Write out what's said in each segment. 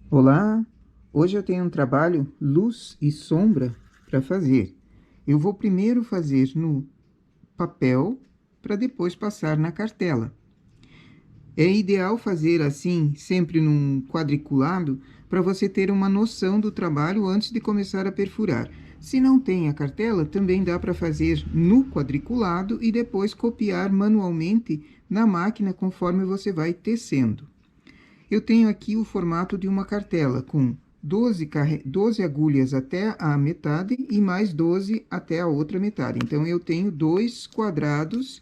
Olá, hoje eu tenho um trabalho luz e sombra para fazer. Eu vou primeiro fazer no papel para depois passar na cartela. É ideal fazer assim, sempre num quadriculado, para você ter uma noção do trabalho antes de começar a perfurar. Se não tem a cartela, também dá para fazer no quadriculado e depois copiar manualmente na máquina conforme você vai tecendo. Eu tenho aqui o formato de uma cartela com 12 agulhas até a metade e mais 12 até a outra metade. Então, eu tenho dois quadrados,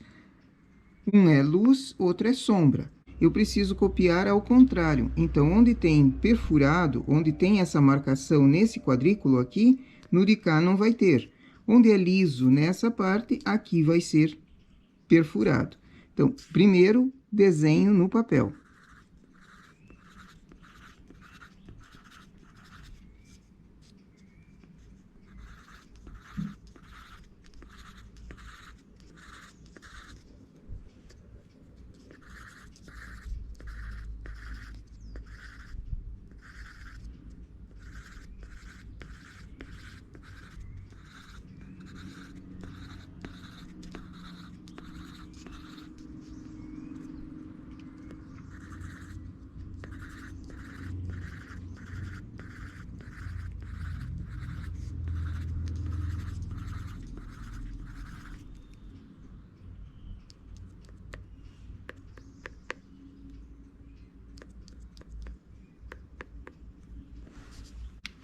um é luz, outro é sombra. Eu preciso copiar ao contrário. Então, onde tem perfurado, onde tem essa marcação nesse quadrículo aqui, no de cá não vai ter. Onde é liso nessa parte, aqui vai ser perfurado. Então, primeiro desenho no papel.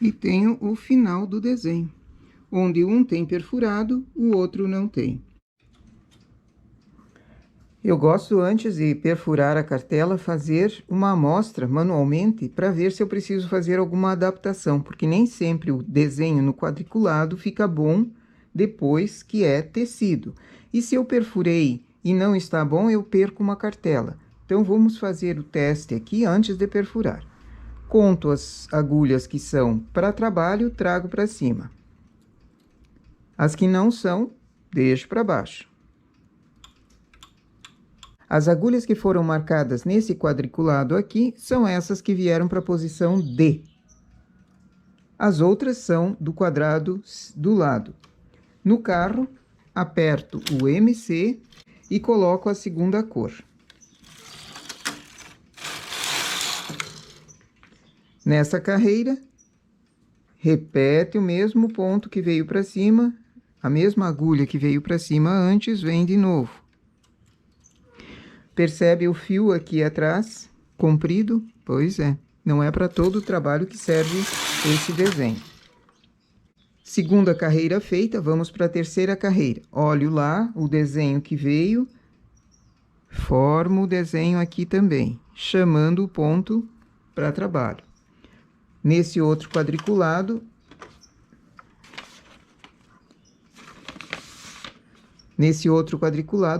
E tenho o final do desenho, onde um tem perfurado, o outro não tem. Eu gosto, antes de perfurar a cartela, fazer uma amostra manualmente para ver se eu preciso fazer alguma adaptação, porque nem sempre o desenho no quadriculado fica bom depois que é tecido. E se eu perfurei e não está bom, eu perco uma cartela. Então, vamos fazer o teste aqui antes de perfurar. Conto as agulhas que são para trabalho, trago para cima. As que não são, deixo para baixo. As agulhas que foram marcadas nesse quadriculado aqui são essas que vieram para a posição D. As outras são do quadrado do lado. No carro, aperto o MC e coloco a segunda cor. Nessa carreira, repete o mesmo ponto que veio para cima, a mesma agulha que veio para cima antes, vem de novo. Percebe o fio aqui atrás, comprido? Pois é, não é para todo o trabalho que serve esse desenho. Segunda carreira feita, vamos para a terceira carreira. Olho lá o desenho que veio, formo o desenho aqui também, chamando o ponto para trabalho. Nesse outro quadriculado,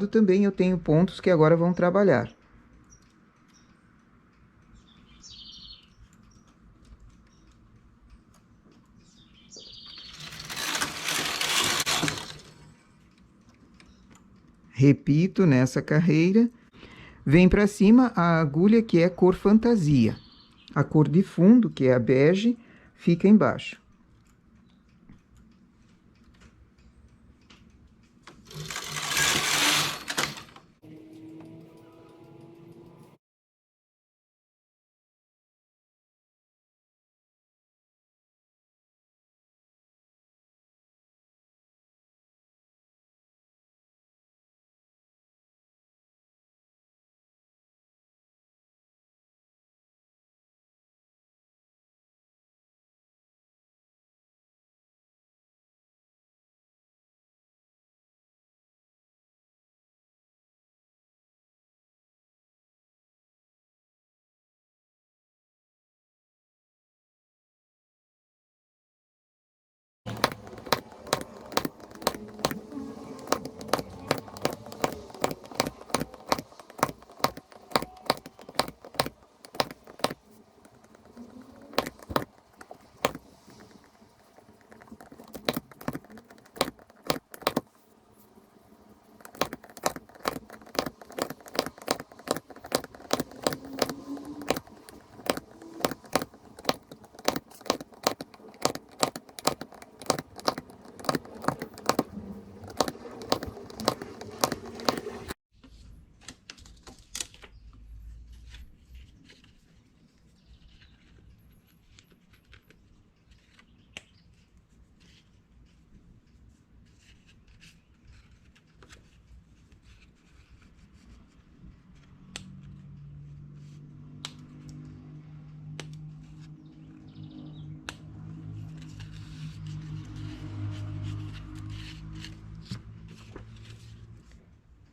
também eu tenho pontos que agora vão trabalhar. Repito nessa carreira, vem para cima a agulha que é cor fantasia. A cor de fundo, que é a bege, fica embaixo.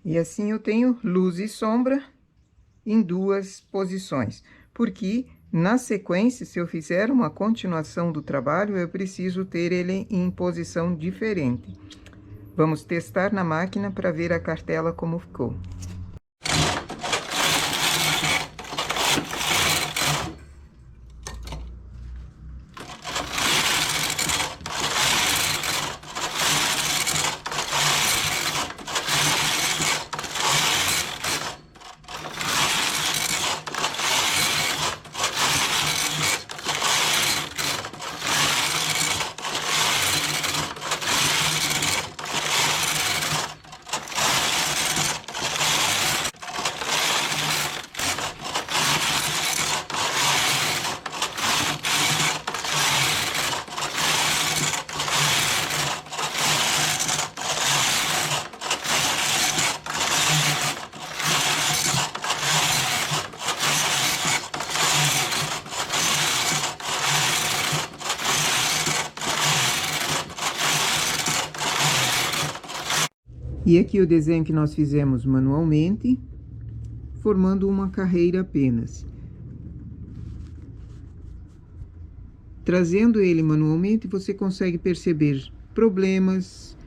E assim eu tenho luz e sombra em duas posições, porque na sequência, se eu fizer uma continuação do trabalho, eu preciso ter ele em posição diferente. Vamos testar na máquina para ver a cartela como ficou. E aqui o desenho que nós fizemos manualmente, formando uma carreira apenas. Trazendo ele manualmente, você consegue perceber problemas,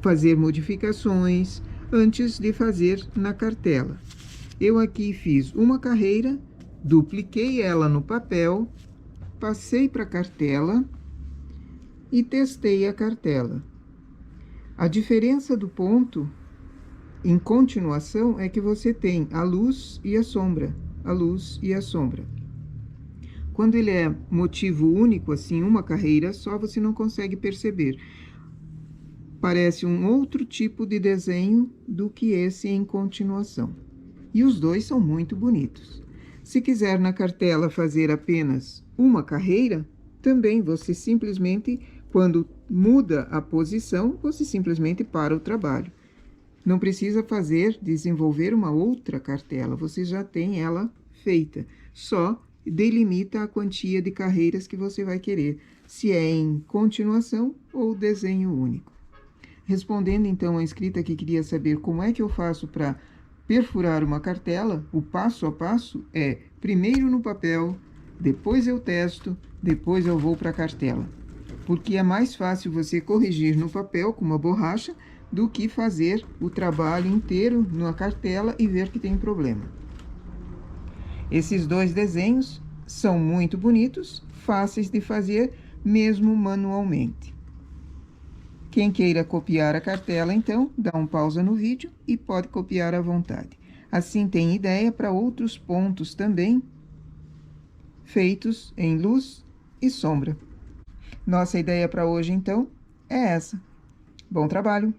fazer modificações antes de fazer na cartela. Eu aqui fiz uma carreira, dupliquei ela no papel, passei para a cartela e testei a cartela. A diferença do ponto em continuação é que você tem a luz e a sombra, a luz e a sombra. Quando ele é motivo único, assim, uma carreira só, você não consegue perceber. Parece um outro tipo de desenho do que esse em continuação. E os dois são muito bonitos. Se quiser na cartela fazer apenas uma carreira, também você simplesmente, quando muda a posição, você simplesmente para o trabalho. Não precisa desenvolver uma outra cartela, você já tem ela feita. Só delimita a quantia de carreiras que você vai querer, se é em continuação ou desenho único. Respondendo então a inscrita que queria saber como é que eu faço para perfurar uma cartela, o passo a passo é primeiro no papel, depois eu testo, depois eu vou para a cartela. Porque é mais fácil você corrigir no papel com uma borracha do que fazer o trabalho inteiro na cartela e ver que tem problema. Esses dois desenhos são muito bonitos, fáceis de fazer, mesmo manualmente. Quem queira copiar a cartela, então, dá um pausa no vídeo e pode copiar à vontade. Assim tem ideia para outros pontos também, feitos em luz e sombra. Nossa ideia para hoje, então, é essa. Bom trabalho!